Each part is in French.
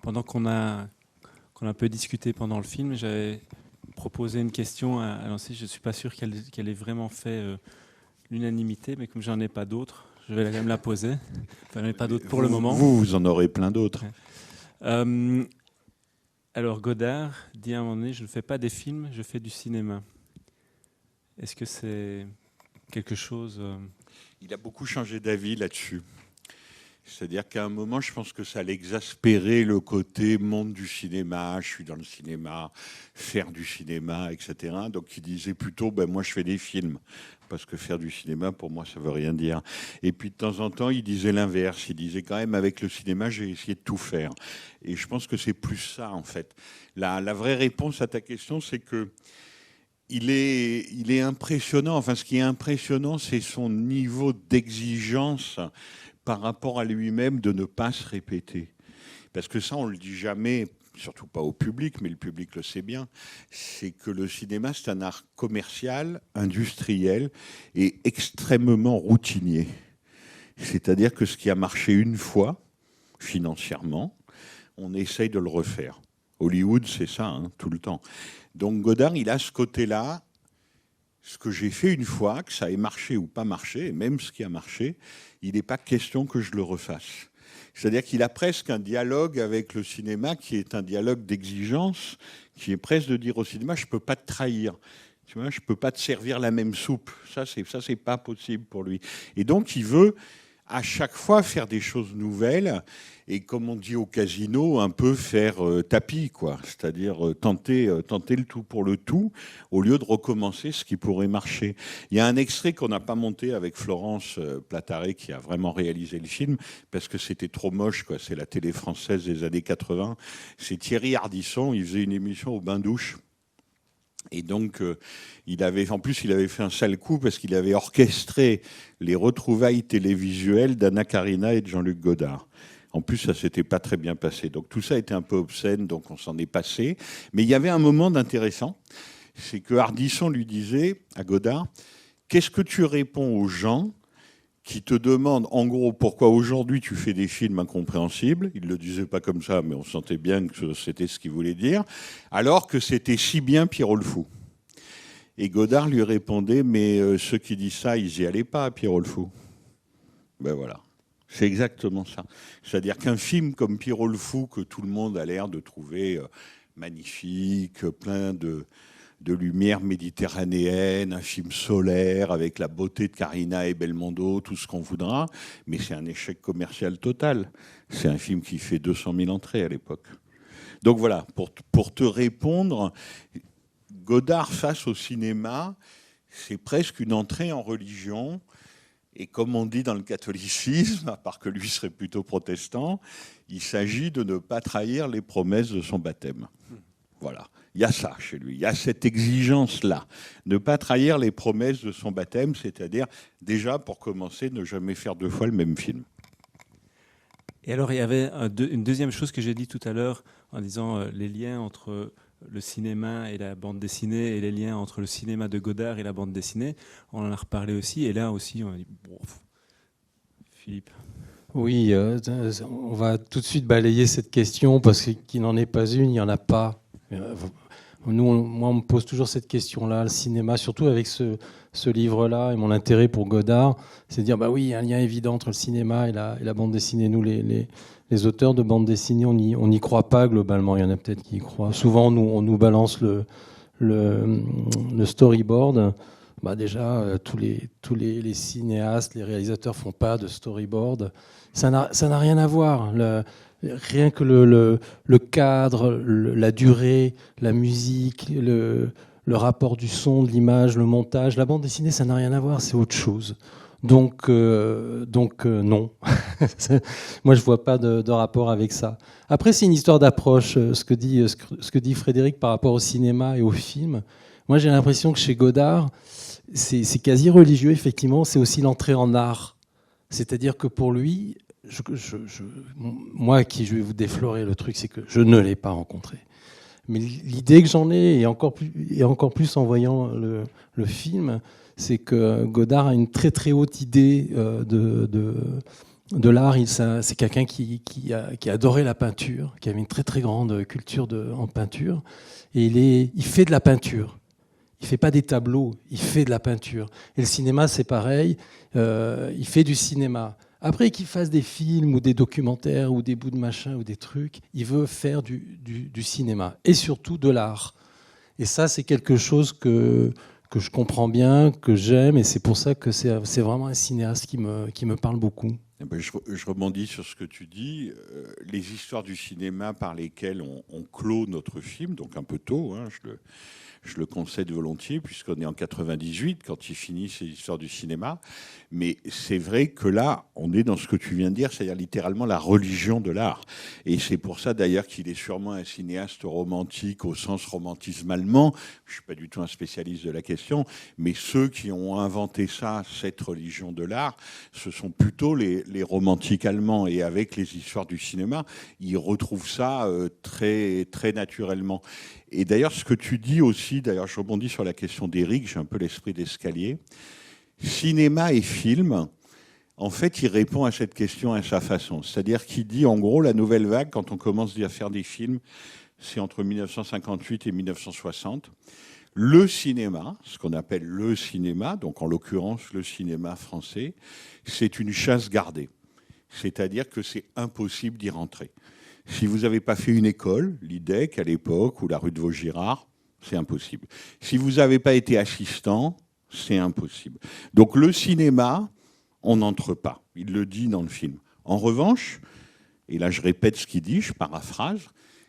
Pendant qu'on a un peu discuté pendant le film, j'avais proposé une question à lancer. Je ne suis pas sûr qu'elle ait vraiment fait l'unanimité, mais comme j'en ai pas d'autres, je vais quand même la poser. Enfin, j'en ai pas d'autres pour le moment. Vous en aurez plein d'autres. Alors Godard dit à un moment donné, je ne fais pas des films, je fais du cinéma. Est-ce que c'est quelque chose... Il a beaucoup changé d'avis là-dessus. C'est-à-dire qu'à un moment, je pense que ça l'exaspérait le côté monde du cinéma, je suis dans le cinéma, faire du cinéma, etc. Donc il disait plutôt, moi je fais des films, parce que faire du cinéma, pour moi, ça veut rien dire. Et puis de temps en temps, il disait l'inverse. Il disait quand même, avec le cinéma, j'ai essayé de tout faire. Et je pense que c'est plus ça, en fait. La vraie réponse à ta question, c'est que il est impressionnant. Enfin, ce qui est impressionnant, c'est son niveau d'exigence par rapport à lui-même de ne pas se répéter. Parce que ça, on ne le dit jamais, surtout pas au public, mais le public le sait bien, c'est que le cinéma, c'est un art commercial, industriel et extrêmement routinier. C'est-à-dire que ce qui a marché une fois, financièrement, on essaye de le refaire. Hollywood, c'est ça, tout le temps. Donc Godard, il a ce côté-là, ce que j'ai fait une fois, que ça ait marché ou pas marché, et même ce qui a marché, il n'est pas question que je le refasse. C'est-à-dire qu'il a presque un dialogue avec le cinéma qui est un dialogue d'exigence, qui est presque de dire au cinéma, je ne peux pas te trahir. Tu vois, je ne peux pas te servir la même soupe. Ça, c'est pas possible pour lui. Et donc, il veut à chaque fois faire des choses nouvelles et, comme on dit au casino, un peu faire tapis, quoi. C'est-à-dire tenter le tout pour le tout au lieu de recommencer ce qui pourrait marcher. Il y a un extrait qu'on n'a pas monté avec Florence Plataré qui a vraiment réalisé le film parce que c'était trop moche, quoi. C'est la télé française des années 80. C'est Thierry Ardisson, il faisait une émission au bain-douche. Et donc, il avait fait un sale coup parce qu'il avait orchestré les retrouvailles télévisuelles d'Anna Karina et de Jean-Luc Godard. En plus, ça s'était pas très bien passé. Donc, tout ça était un peu obscène, donc on s'en est passé. Mais il y avait un moment d'intéressant, c'est que Ardisson lui disait à Godard, qu'est-ce que tu réponds aux gens qui te demandent, en gros, pourquoi aujourd'hui tu fais des films incompréhensibles. Il ne le disait pas comme ça, mais on sentait bien que c'était ce qu'il voulait dire. Alors que c'était si bien Pierrot le Fou. Et Godard lui répondait, mais ceux qui disent ça, ils n'y allaient pas, Pierrot le Fou. Ben voilà. C'est exactement ça. C'est-à-dire qu'un film comme Pierrot le Fou, que tout le monde a l'air de trouver magnifique, plein de lumière méditerranéenne, un film solaire avec la beauté de Karina et Belmondo, tout ce qu'on voudra, mais c'est un échec commercial total. C'est un film qui fait 200 000 entrées à l'époque. Donc voilà, pour te répondre, Godard face au cinéma, c'est presque une entrée en religion. Et comme on dit dans le catholicisme, à part que lui serait plutôt protestant, il s'agit de ne pas trahir les promesses de son baptême. Voilà. Il y a ça chez lui, il y a cette exigence-là. Ne pas trahir les promesses de son baptême, c'est-à-dire, déjà, pour commencer, ne jamais faire 2 fois le même film. Et alors, il y avait une deuxième chose que j'ai dit tout à l'heure, en disant les liens entre le cinéma et la bande dessinée, et les liens entre le cinéma de Godard et la bande dessinée. On en a reparlé aussi, et là aussi, on a dit... Bon, Philippe. Oui, on va tout de suite balayer cette question, parce qu'il n'en est pas une, il n'y en a pas. Moi, on me pose toujours cette question-là, le cinéma, surtout avec ce livre-là, et mon intérêt pour Godard, c'est de dire, bah oui, il y a un lien évident entre le cinéma et la bande dessinée. Nous, les auteurs de bande dessinée, on n'y croit pas globalement. Il y en a peut-être qui y croient. Souvent, on nous balance le storyboard. Bah déjà, tous les cinéastes, les réalisateurs font pas de storyboard. Ça n'a rien à voir. Rien que le cadre, la durée, la musique, le rapport du son, de l'image, le montage, la bande dessinée, ça n'a rien à voir, c'est autre chose. Donc non. Moi, je vois pas de rapport avec ça. Après, c'est une histoire d'approche, ce que dit Frédéric par rapport au cinéma et au film. Moi, j'ai l'impression que chez Godard, c'est quasi religieux, effectivement, c'est aussi l'entrée en art. C'est-à-dire que pour lui, moi qui je vais vous déflorer le truc, c'est que je ne l'ai pas rencontré. Mais l'idée que j'en ai, et encore plus en voyant le film, c'est que Godard a une très très haute idée de l'art. C'est quelqu'un qui adorait la peinture, qui avait une très très grande culture en peinture. Et il fait de la peinture. Il ne fait pas des tableaux, il fait de la peinture. Et le cinéma, c'est pareil. Il fait du cinéma. Après qu'il fasse des films ou des documentaires ou des bouts de machin ou des trucs, il veut faire du cinéma et surtout de l'art. Et ça, c'est quelque chose que je comprends bien, que j'aime, et c'est pour ça que c'est vraiment un cinéaste qui me parle beaucoup. Je rebondis sur ce que tu dis. Les histoires du cinéma par lesquelles on clôt notre film, donc un peu tôt, hein, je le concède volontiers, puisqu'on est en 98, quand il finit ces histoires du cinéma. Mais c'est vrai que là, on est dans ce que tu viens de dire, c'est-à-dire littéralement la religion de l'art. Et c'est pour ça d'ailleurs qu'il est sûrement un cinéaste romantique au sens romantisme allemand. Je ne suis pas du tout un spécialiste de la question, mais ceux qui ont inventé ça, cette religion de l'art, ce sont plutôt les romantiques allemands. Et avec les histoires du cinéma, ils retrouvent ça très, très naturellement. Et d'ailleurs, ce que tu dis aussi, d'ailleurs, je rebondis sur la question d'Éric, j'ai un peu l'esprit d'escalier. Cinéma et film, en fait, il répond à cette question à sa façon. C'est-à-dire qu'il dit, en gros, la nouvelle vague, quand on commence à faire des films, c'est entre 1958 et 1960. Le cinéma, ce qu'on appelle le cinéma, donc en l'occurrence le cinéma français, c'est une chasse gardée. C'est-à-dire que c'est impossible d'y rentrer. Si vous n'avez pas fait une école, l'IDEC à l'époque, ou la rue de Vaugirard, c'est impossible. Si vous n'avez pas été assistant, c'est impossible. Donc le cinéma, on n'entre pas. Il le dit dans le film. En revanche, et là je répète ce qu'il dit, je paraphrase,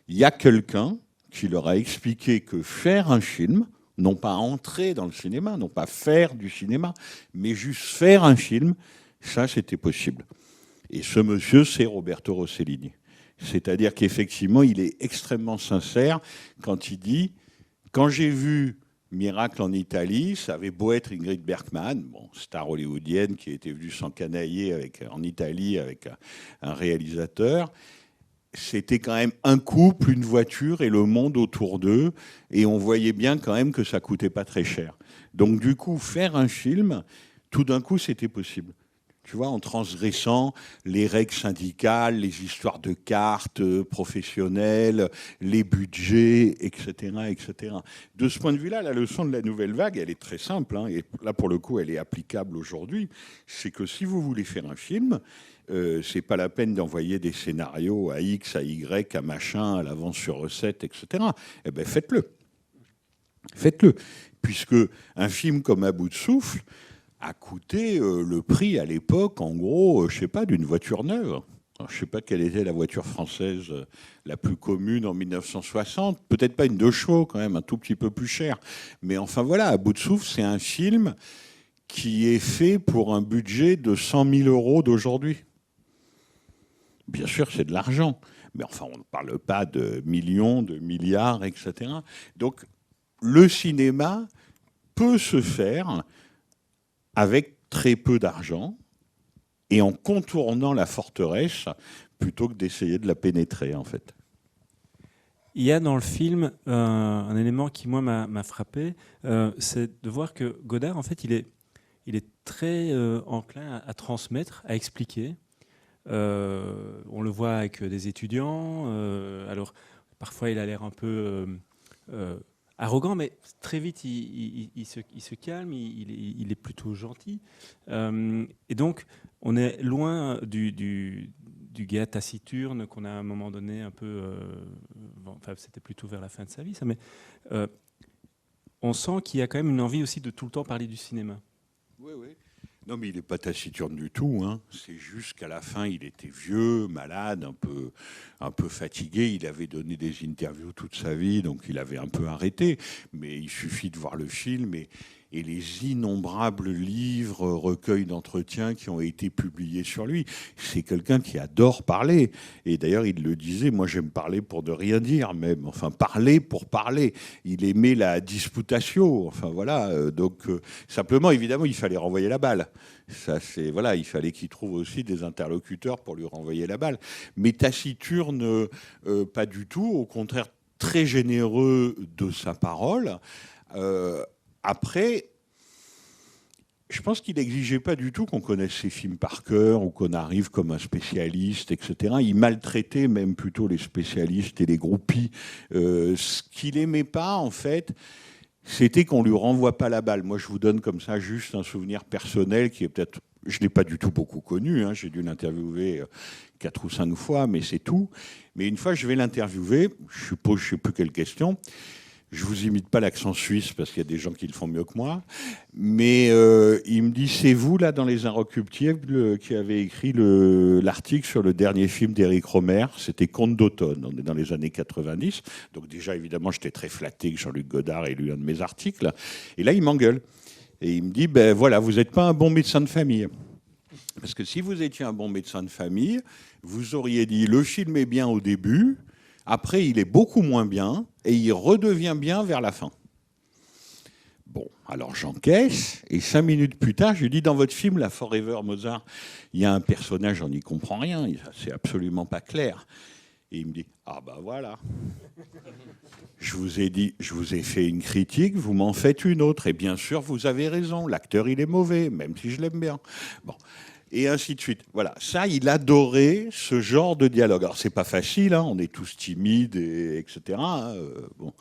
il y a quelqu'un qui leur a expliqué que faire un film, non pas entrer dans le cinéma, non pas faire du cinéma, mais juste faire un film, ça c'était possible. Et ce monsieur, c'est Roberto Rossellini. C'est-à-dire qu'effectivement, il est extrêmement sincère quand il dit « Quand j'ai vu Miracle en Italie, ça avait beau être Ingrid Bergman, bon, star hollywoodienne qui était venue s'encanailler en Italie avec un réalisateur, c'était quand même un couple, une voiture et le monde autour d'eux, et on voyait bien quand même que ça coûtait pas très cher. Donc du coup, faire un film, tout d'un coup, c'était possible. Tu vois, en transgressant les règles syndicales, les histoires de cartes professionnelles, les budgets, etc., etc. De ce point de vue-là, la leçon de la nouvelle vague, elle est très simple, hein, et là, pour le coup, elle est applicable aujourd'hui. C'est que si vous voulez faire un film, c'est pas la peine d'envoyer des scénarios à X, à Y, à machin, à l'avance sur recette, etc. Eh bien, faites-le. Faites-le. Puisque un film comme À bout de souffle a coûté le prix à l'époque, en gros, je sais pas, d'une voiture neuve. Alors, je sais pas quelle était la voiture française la plus commune en 1960. Peut-être pas une 2 chevaux, quand même, un tout petit peu plus cher. Mais enfin voilà, À bout de souffle, c'est un film qui est fait pour un budget de 100 000 euros d'aujourd'hui. Bien sûr, c'est de l'argent. Mais enfin, on ne parle pas de millions, de milliards, etc. Donc, le cinéma peut se faire avec très peu d'argent et en contournant la forteresse plutôt que d'essayer de la pénétrer, en fait. Il y a dans le film un élément qui, moi, m'a frappé, c'est de voir que Godard, en fait, il est très enclin à transmettre, à expliquer. On le voit avec des étudiants. Alors, parfois, il a l'air un peu arrogant, mais très vite, il se calme, il est plutôt gentil. Et donc, on est loin du gars taciturne qu'on a à un moment donné un peu... enfin, c'était plutôt vers la fin de sa vie, ça, mais on sent qu'il y a quand même une envie aussi de tout le temps parler du cinéma. Oui, oui. Non, mais il n'est pas taciturne du tout, hein. C'est juste qu'à la fin, il était vieux, malade, un peu fatigué. Il avait donné des interviews toute sa vie, donc il avait un peu arrêté. Mais il suffit de voir le film et les innombrables livres, recueils d'entretiens qui ont été publiés sur lui. C'est quelqu'un qui adore parler. Et d'ailleurs, il le disait, moi j'aime parler pour ne rien dire même. Enfin, parler pour parler. Il aimait la disputatio. Enfin, voilà. Donc, simplement, évidemment, il fallait renvoyer la balle. Ça, c'est, voilà, il fallait qu'il trouve aussi des interlocuteurs pour lui renvoyer la balle. Mais taciturne, pas du tout. Au contraire, très généreux de sa parole. Après, je pense qu'il n'exigeait pas du tout qu'on connaisse ses films par cœur ou qu'on arrive comme un spécialiste, etc. Il maltraitait même plutôt les spécialistes et les groupies. Ce qu'il aimait pas, en fait, c'était qu'on lui renvoie pas la balle. Moi, je vous donne comme ça juste un souvenir personnel qui est peut-être... Je ne l'ai pas du tout beaucoup connu, hein. J'ai dû l'interviewer 4 ou 5 fois, mais c'est tout. Mais une fois, je vais l'interviewer, je suppose, je ne sais plus quelle question. Je vous imite pas l'accent suisse parce qu'il y a des gens qui le font mieux que moi. Mais il me dit, c'est vous, là, dans Les Inrecuptibles, qui avez écrit l'article sur le dernier film d'Éric Rohmer. C'était Conte d'automne. On est dans les années 90. Donc déjà, évidemment, j'étais très flatté que Jean-Luc Godard ait lu un de mes articles. Et là, il m'engueule. Et il me dit, ben voilà, vous n'êtes pas un bon médecin de famille. Parce que si vous étiez un bon médecin de famille, vous auriez dit, le film est bien au début, après il est beaucoup moins bien, et il redevient bien vers la fin. Bon, alors j'encaisse, et 5 minutes plus tard, je lui dis, dans votre film, La Forever Mozart, il y a un personnage, on n'y comprend rien, c'est absolument pas clair. Et il me dit, ah ben voilà. Je vous ai dit, je vous ai fait une critique, vous m'en faites une autre. Et bien sûr, vous avez raison, l'acteur, il est mauvais, même si je l'aime bien. Bon. Et ainsi de suite. Voilà. Ça, il adorait ce genre de dialogue. Alors, c'est pas facile, hein, on est tous timides, etc. Hein, bon.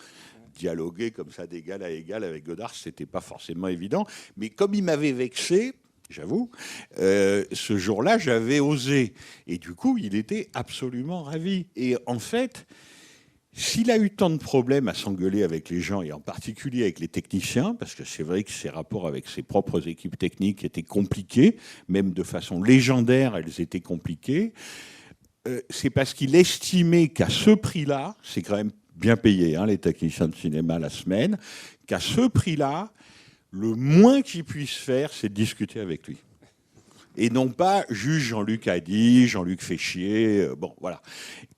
Dialoguer comme ça d'égal à égal avec Godard, c'était pas forcément évident. Mais comme il m'avait vexé, j'avoue, ce jour-là, j'avais osé. Et du coup, il était absolument ravi. Et en fait, s'il a eu tant de problèmes à s'engueuler avec les gens, et en particulier avec les techniciens, parce que c'est vrai que ses rapports avec ses propres équipes techniques étaient compliqués, même de façon légendaire, elles étaient compliquées, c'est parce qu'il estimait qu'à ce prix-là, c'est quand même bien payé, hein, les techniciens de cinéma la semaine, qu'à ce prix-là, le moins qu'il puisse faire, c'est de discuter avec lui. Et non pas juste Jean-Luc a dit, Jean-Luc fait chier, bon, voilà.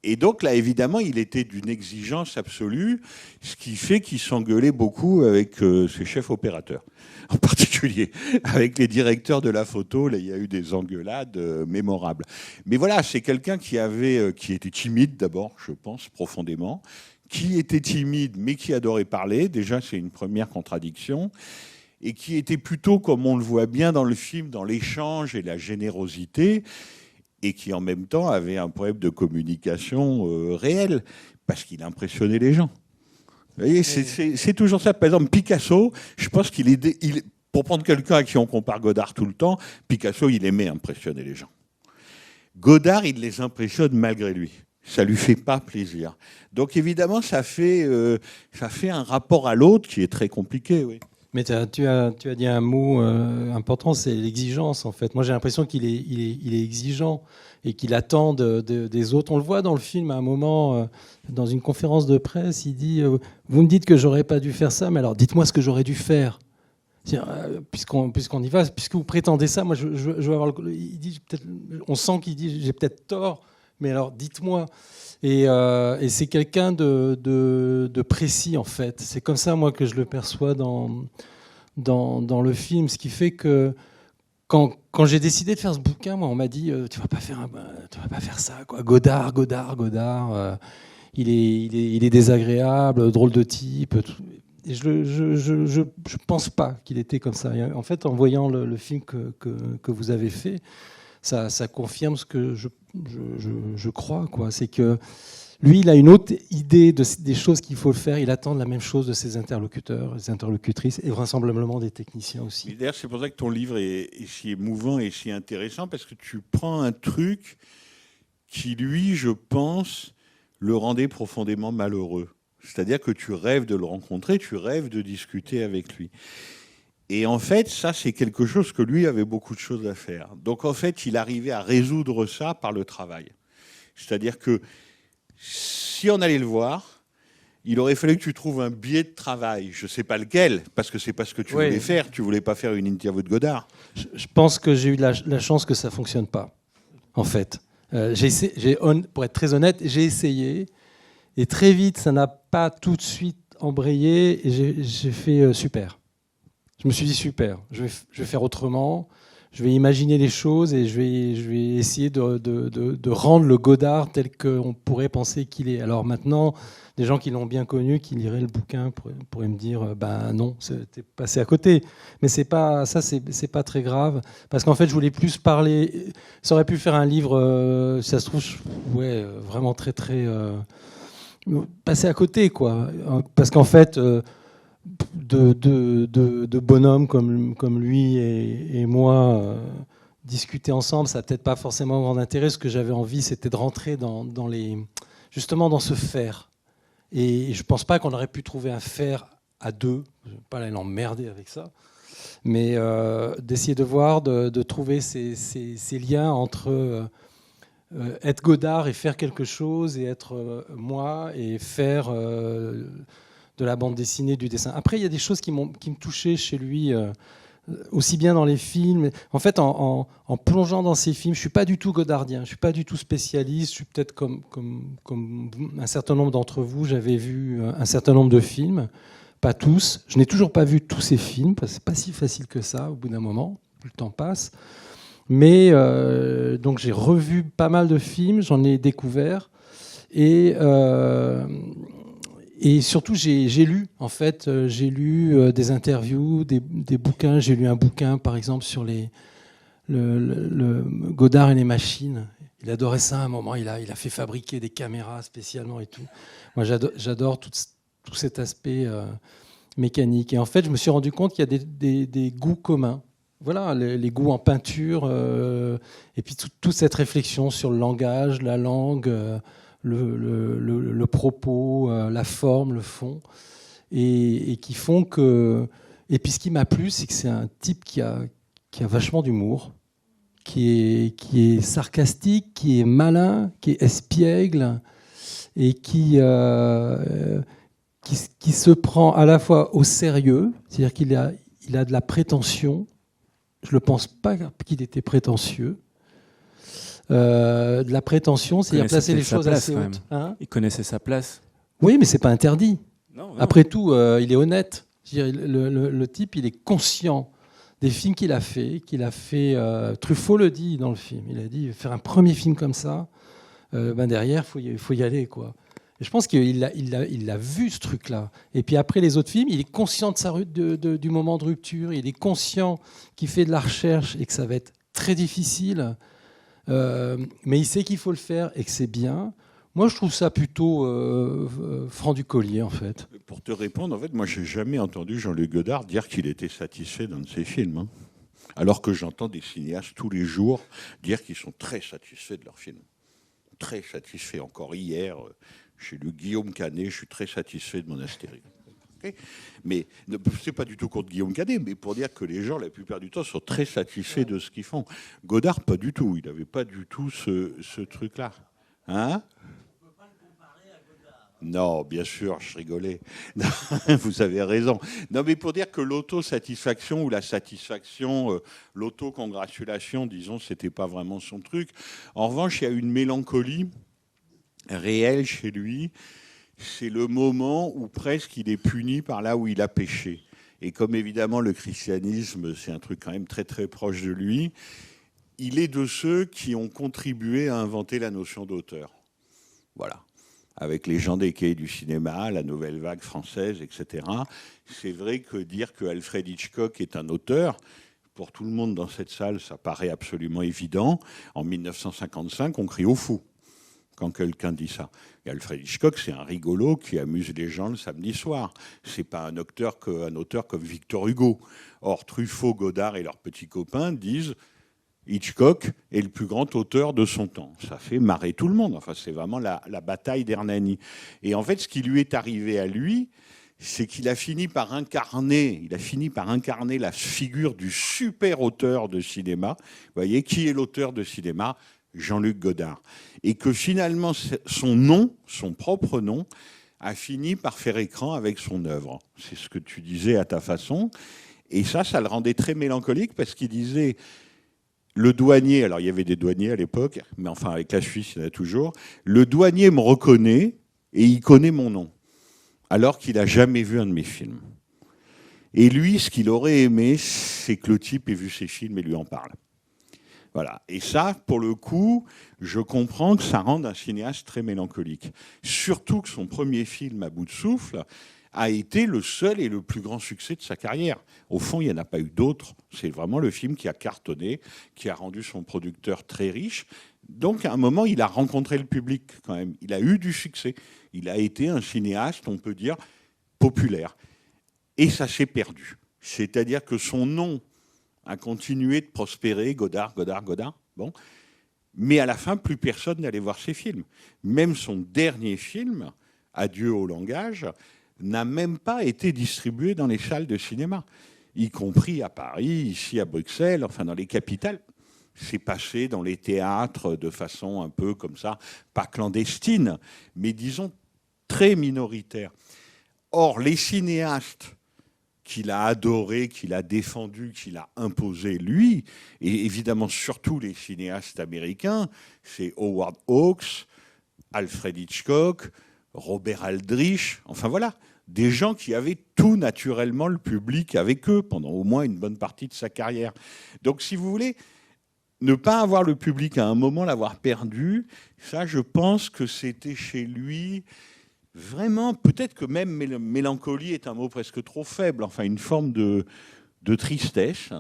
Et donc là, évidemment, il était d'une exigence absolue, ce qui fait qu'il s'engueulait beaucoup avec ses chefs opérateurs, en particulier avec les directeurs de la photo. Là, il y a eu des engueulades mémorables. Mais voilà, c'est quelqu'un qui était timide d'abord, je pense, profondément, qui était timide, mais qui adorait parler. Déjà, c'est une première contradiction. Et qui était plutôt, comme on le voit bien dans le film, dans l'échange et la générosité, et qui en même temps avait un problème de communication réel, parce qu'il impressionnait les gens. Vous voyez, c'est toujours ça. Par exemple, Picasso, je pense pour prendre quelqu'un à qui on compare Godard tout le temps, Picasso, il aimait impressionner les gens. Godard, il les impressionne malgré lui. Ça lui fait pas plaisir. Donc évidemment, ça fait un rapport à l'autre qui est très compliqué, oui. Mais tu as dit un mot important, c'est l'exigence en fait. Moi j'ai l'impression qu'il est exigeant et qu'il attend des autres. On le voit dans le film à un moment, dans une conférence de presse, il dit vous me dites que j'aurais pas dû faire ça, mais alors dites-moi ce que j'aurais dû faire. Puisqu'on y va, puisque vous prétendez ça, moi je veux avoir il dit, on sent qu'il dit j'ai peut-être tort, mais alors dites-moi. Et c'est quelqu'un de précis, en fait. C'est comme ça, moi, que je le perçois dans le film. Ce qui fait que quand j'ai décidé de faire ce bouquin, moi, on m'a dit tu vas pas faire ça, quoi. Godard. Il est désagréable, drôle de type. Et je pense pas qu'il était comme ça. En fait, en voyant le film que vous avez fait, ça confirme ce que je crois, quoi. C'est que lui, il a une autre idée des choses qu'il faut faire. Il attend la même chose de ses interlocuteurs, des interlocutrices, et vraisemblablement des techniciens aussi. D'ailleurs, c'est pour ça que ton livre est si émouvant et si intéressant, parce que tu prends un truc qui, lui, je pense, le rendait profondément malheureux. C'est-à-dire que tu rêves de le rencontrer, tu rêves de discuter avec lui. Et en fait, ça, c'est quelque chose que lui avait beaucoup de choses à faire. Donc, en fait, il arrivait à résoudre ça par le travail. C'est-à-dire que si on allait le voir, il aurait fallu que tu trouves un biais de travail. Je ne sais pas lequel, parce que c'est pas ce que tu voulais faire. Tu voulais pas faire une interview de Godard. Je pense que j'ai eu la chance que ça fonctionne pas, en fait. Pour être très honnête, j'ai essayé. Et très vite, ça n'a pas tout de suite embrayé. Et j'ai fait super. Je me suis dit super, je vais faire autrement. je vais imaginer les choses et je vais essayer de rendre le Godard tel qu'on pourrait penser qu'il est. Alors maintenant, des gens qui l'ont bien connu, qui liraient le bouquin, pourraient me dire ben non, t'es passé à côté. Mais c'est pas pas très grave, parce qu'en fait, je voulais plus parler. Ça aurait pu faire un livre, si ça se trouve, vraiment très très passer à côté, quoi. Parce qu'en fait, de bonhommes comme lui et moi discuter ensemble, ça n'a peut-être pas forcément grand intérêt. Ce que j'avais envie, c'était de rentrer justement dans ce faire. Et je ne pense pas qu'on aurait pu trouver un faire à deux. Je ne vais pas aller l'emmerder avec ça. Mais d'essayer de voir, de trouver ces liens entre être Godard et faire quelque chose, et être moi et faire de la bande dessinée, du dessin. Après, il y a des choses qui me touchaient chez lui, aussi bien dans les films. En fait, en plongeant dans ces films, je ne suis pas du tout godardien, je ne suis pas du tout spécialiste. Je suis peut-être comme un certain nombre d'entre vous, j'avais vu un certain nombre de films, pas tous. Je n'ai toujours pas vu tous ces films, parce que ce n'est pas si facile que ça au bout d'un moment, plus le temps passe. Mais donc j'ai revu pas mal de films, j'en ai découvert. Et surtout, j'ai lu, en fait, j'ai lu des interviews, des bouquins. J'ai lu un bouquin, par exemple, sur le Godard et les machines. Il adorait ça à un moment. Il a fait fabriquer des caméras spécialement et tout. Moi, j'adore tout cet aspect mécanique. Et en fait, je me suis rendu compte qu'il y a des goûts communs. Voilà, les goûts en peinture, et puis toute cette réflexion sur le langage, la langue, le propos, la forme, le fond, et qui font que... Et puis ce qui m'a plu, c'est que c'est un type qui a vachement d'humour, qui est sarcastique, qui est malin, qui est espiègle, et qui se prend à la fois au sérieux, c'est-à-dire qu'il a de la prétention. Je ne pense pas qu'il était prétentieux. De la prétention, c'est-à-dire placer les choses assez hautes. Hein, il connaissait sa place. Oui, mais ce n'est pas interdit. Non. Après tout, il est honnête. Le type, il est conscient des films qu'il a fait. Truffaut le dit dans le film. Il a dit, faire un premier film comme ça, derrière, il faut y aller, quoi. Et je pense qu'il a vu ce truc-là. Et puis après les autres films, il est conscient du moment de rupture. Il est conscient qu'il fait de la recherche et que ça va être très difficile. Mais il sait qu'il faut le faire et que c'est bien. Moi, je trouve ça plutôt franc du collier, en fait. Pour te répondre, en fait, moi, j'ai jamais entendu Jean-Luc Godard dire qu'il était satisfait d'un de ses films. Hein. Alors que j'entends des cinéastes tous les jours dire qu'ils sont très satisfaits de leurs films. Très satisfaits. Encore hier, j'ai lu Guillaume Canet, je suis très satisfait de mon Astérix. Okay, mais c'est pas du tout contre Guillaume Canet, mais pour dire que les gens, la plupart du temps, sont très satisfaits de ce qu'ils font. Godard, pas du tout. Il n'avait pas du tout ce truc-là. Hein ? On peut pas le comparer à Godard. Non, bien sûr, je rigolais. Vous avez raison. Non, mais pour dire que l'autosatisfaction ou la satisfaction, l'autocongratulation, disons, c'était pas vraiment son truc. En revanche, il y a une mélancolie réelle chez lui. C'est le moment où presque il est puni par là où il a péché. Et comme évidemment le christianisme, c'est un truc quand même très très proche de lui, il est de ceux qui ont contribué à inventer la notion d'auteur. Voilà. Avec les Jean Desquet du cinéma, la nouvelle vague française, etc. C'est vrai que dire que Alfred Hitchcock est un auteur, pour tout le monde dans cette salle, ça paraît absolument évident. En 1955, on crie au fou quand quelqu'un dit ça. Et Alfred Hitchcock, c'est un rigolo qui amuse les gens le samedi soir. C'est pas un auteur comme Victor Hugo. Or, Truffaut, Godard et leurs petits copains disent Hitchcock est le plus grand auteur de son temps. Ça fait marrer tout le monde. Enfin, c'est vraiment la bataille d'Hernani. Et en fait, ce qui lui est arrivé à lui, c'est qu'il a fini par incarner la figure du super auteur de cinéma. Vous voyez, qui est l'auteur de cinéma ? Jean-Luc Godard. Et que finalement, son nom, son propre nom, a fini par faire écran avec son œuvre. C'est ce que tu disais à ta façon. Et ça le rendait très mélancolique parce qu'il disait, le douanier, alors il y avait des douaniers à l'époque, mais enfin avec la Suisse, il y en a toujours, le douanier me reconnaît et il connaît mon nom, alors qu'il n'a jamais vu un de mes films. Et lui, ce qu'il aurait aimé, c'est que le type ait vu ses films et lui en parle. Voilà. Et ça, pour le coup, je comprends que ça rende un cinéaste très mélancolique. Surtout que son premier film, À bout de souffle, a été le seul et le plus grand succès de sa carrière. Au fond, il n'y en a pas eu d'autres. C'est vraiment le film qui a cartonné, qui a rendu son producteur très riche. Donc, à un moment, il a rencontré le public quand même. Il a eu du succès. Il a été un cinéaste, on peut dire, populaire. Et ça s'est perdu. C'est-à-dire que son nom a continué de prospérer, Godard. Bon. Mais à la fin, plus personne n'allait voir ses films. Même son dernier film, Adieu au langage, n'a même pas été distribué dans les salles de cinéma, y compris à Paris, ici à Bruxelles, enfin dans les capitales. C'est passé dans les théâtres de façon un peu comme ça, pas clandestine, mais disons très minoritaire. Or, les cinéastes qu'il a adorés, qu'il a défendus, qu'il a imposés, lui, et évidemment surtout les cinéastes américains, c'est Howard Hawks, Alfred Hitchcock, Robert Aldrich, enfin voilà, des gens qui avaient tout naturellement le public avec eux pendant au moins une bonne partie de sa carrière. Donc si vous voulez, ne pas avoir le public à un moment, l'avoir perdu, ça je pense que c'était chez lui vraiment, peut-être que même mélancolie est un mot presque trop faible, enfin une forme de tristesse.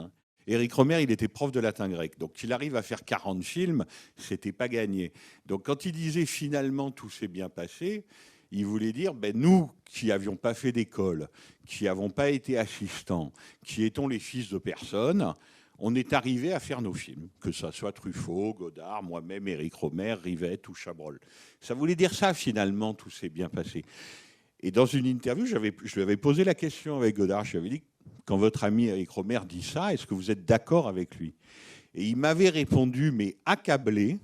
Éric Rohmer, il était prof de latin grec, donc qu'il arrive à faire 40 films, c'était pas gagné. Donc quand il disait finalement tout s'est bien passé, il voulait dire, ben, nous qui n'avions pas fait d'école, qui n'avons pas été assistants, qui étions les fils de personne, on est arrivé à faire nos films, que ce soit Truffaut, Godard, moi-même, Éric Rohmer, Rivette ou Chabrol. Ça voulait dire ça, finalement, tout s'est bien passé. Et dans une interview, je lui avais posé la question avec Godard, je lui avais dit, quand votre ami Éric Rohmer dit ça, est-ce que vous êtes d'accord avec lui? Et il m'avait répondu, mais accablé,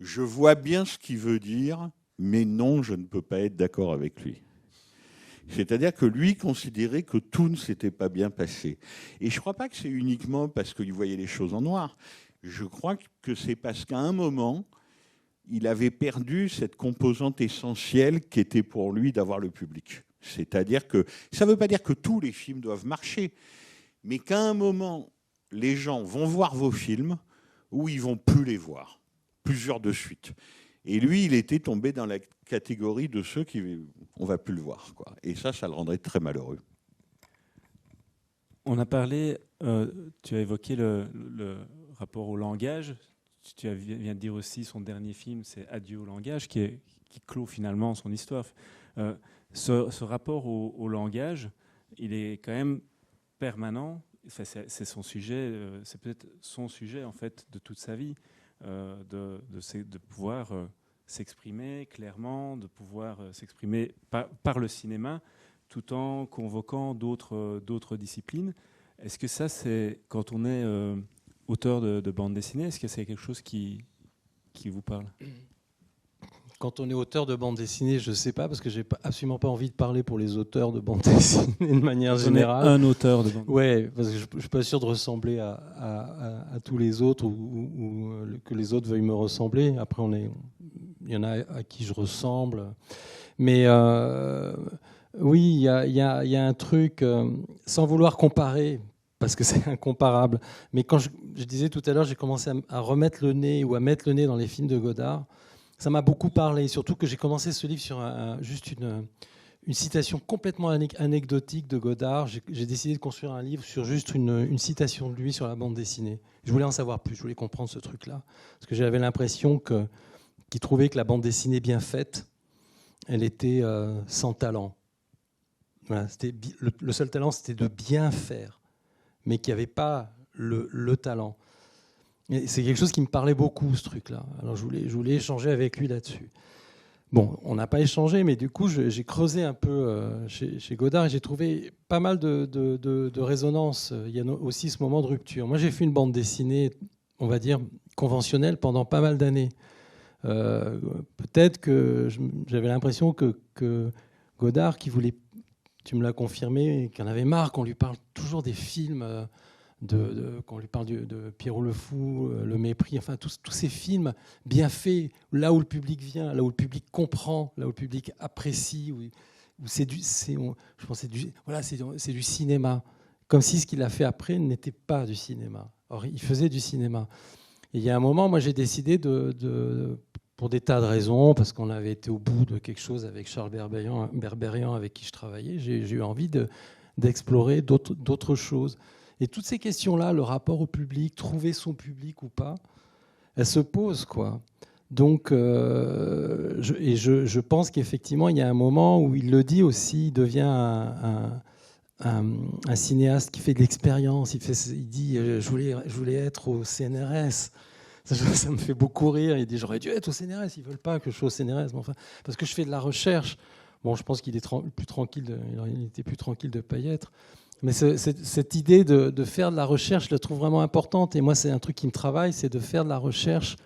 je vois bien ce qu'il veut dire, mais non, je ne peux pas être d'accord avec lui. C'est-à-dire que lui considérait que tout ne s'était pas bien passé. Et je ne crois pas que c'est uniquement parce qu'il voyait les choses en noir. Je crois que c'est parce qu'à un moment, il avait perdu cette composante essentielle qui était pour lui d'avoir le public. C'est-à-dire que ça ne veut pas dire que tous les films doivent marcher, mais qu'à un moment, les gens vont voir vos films ou ils ne vont plus les voir, plusieurs de suite. Et lui, il était tombé dans la catégorie de ceux qui on va plus le voir, quoi. Et ça le rendrait très malheureux. On a parlé, tu as évoqué le rapport au langage. Tu viens de dire aussi son dernier film, c'est Adieu au langage, qui clôt finalement son histoire. Ce rapport au langage, il est quand même permanent. Enfin, c'est son sujet, c'est peut-être son sujet en fait de toute sa vie. De pouvoir s'exprimer clairement, de pouvoir s'exprimer par le cinéma, tout en convoquant d'autres disciplines. Est-ce que ça, c'est quand on est auteur de bande dessinée, est-ce que c'est quelque chose qui vous parle? Quand on est auteur de bande dessinée, je ne sais pas, parce que je n'ai absolument pas envie de parler pour les auteurs de bande dessinée de manière générale. Un auteur de bande dessinée. Oui, parce que je ne suis pas sûr de ressembler à tous les autres ou que les autres veuillent me ressembler. Après, il y en a à qui je ressemble. Mais oui, il y a un truc, sans vouloir comparer, parce que c'est incomparable. Mais quand je disais tout à l'heure, j'ai commencé à remettre le nez ou à mettre le nez dans les films de Godard. Ça m'a beaucoup parlé, surtout que j'ai commencé ce livre sur juste une citation complètement anecdotique de Godard. J'ai décidé de construire un livre sur juste une citation de lui sur la bande dessinée. Je voulais en savoir plus, je voulais comprendre ce truc-là. Parce que j'avais l'impression qu'il trouvait que la bande dessinée bien faite, elle était sans talent. Voilà, le seul talent, c'était de bien faire, mais qu'il n'y avait pas le talent. Et c'est quelque chose qui me parlait beaucoup, ce truc-là. Alors je voulais échanger avec lui là-dessus. Bon, on n'a pas échangé, mais du coup, j'ai creusé un peu chez Godard et j'ai trouvé pas mal de résonance. Il y a aussi ce moment de rupture. Moi, j'ai fait une bande dessinée, on va dire, conventionnelle pendant pas mal d'années. Peut-être que j'avais l'impression que Godard, qui voulait, tu me l'as confirmé, qu'il en avait marre qu'on lui parle toujours des films... qu'on lui parle de Pierrot le Fou, Le Mépris, enfin tous ces films bien faits, là où le public vient, là où le public comprend, là où le public apprécie, où c'est du cinéma. Comme si ce qu'il a fait après n'était pas du cinéma. Or, il faisait du cinéma. Et il y a un moment, moi, j'ai décidé pour des tas de raisons, parce qu'on avait été au bout de quelque chose avec Charles Berberian avec qui je travaillais, j'ai eu envie d'explorer d'autres choses. Et toutes ces questions-là, le rapport au public, trouver son public ou pas, elles se posent, quoi. Donc, je pense qu'effectivement, il y a un moment où il le dit aussi, il devient un cinéaste qui fait de l'expérience. Il dit, je voulais être au CNRS. Ça me fait beaucoup rire. Il dit, j'aurais dû être au CNRS. Ils ne veulent pas que je sois au CNRS. Mais enfin, parce que je fais de la recherche. Bon, je pense qu'il est plus tranquille. Il était plus tranquille de ne pas y être. Mais cette idée de faire de la recherche, je la trouve vraiment importante. Et moi, c'est un truc qui me travaille, c'est de faire de la recherche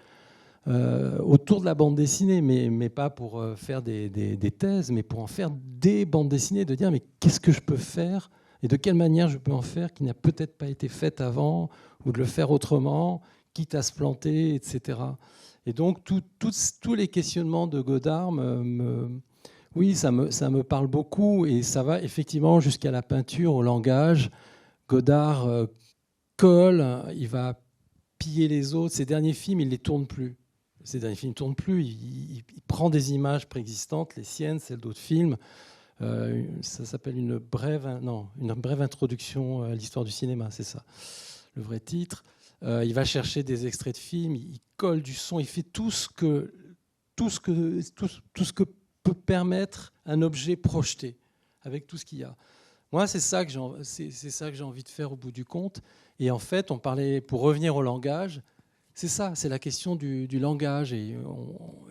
autour de la bande dessinée, mais pas pour faire des thèses, mais pour en faire des bandes dessinées, de dire mais qu'est-ce que je peux faire et de quelle manière je peux en faire qui n'a peut-être pas été faite avant, ou de le faire autrement, quitte à se planter, etc. Et donc tous les questionnements de Godard oui, ça me parle beaucoup, et ça va effectivement jusqu'à la peinture, au langage. Godard colle, il va piller les autres. Ses derniers films, il ne les tourne plus. Il prend des images préexistantes, les siennes, celles d'autres films. Ça s'appelle une brève introduction à l'histoire du cinéma, c'est ça, le vrai titre. Il va chercher des extraits de films, il colle du son, il fait tout ce que peut permettre un objet projeté, avec tout ce qu'il y a. Moi, c'est ça que j'ai envie de faire au bout du compte. Et en fait, on parlait, pour revenir au langage, c'est ça, c'est la question du langage. Et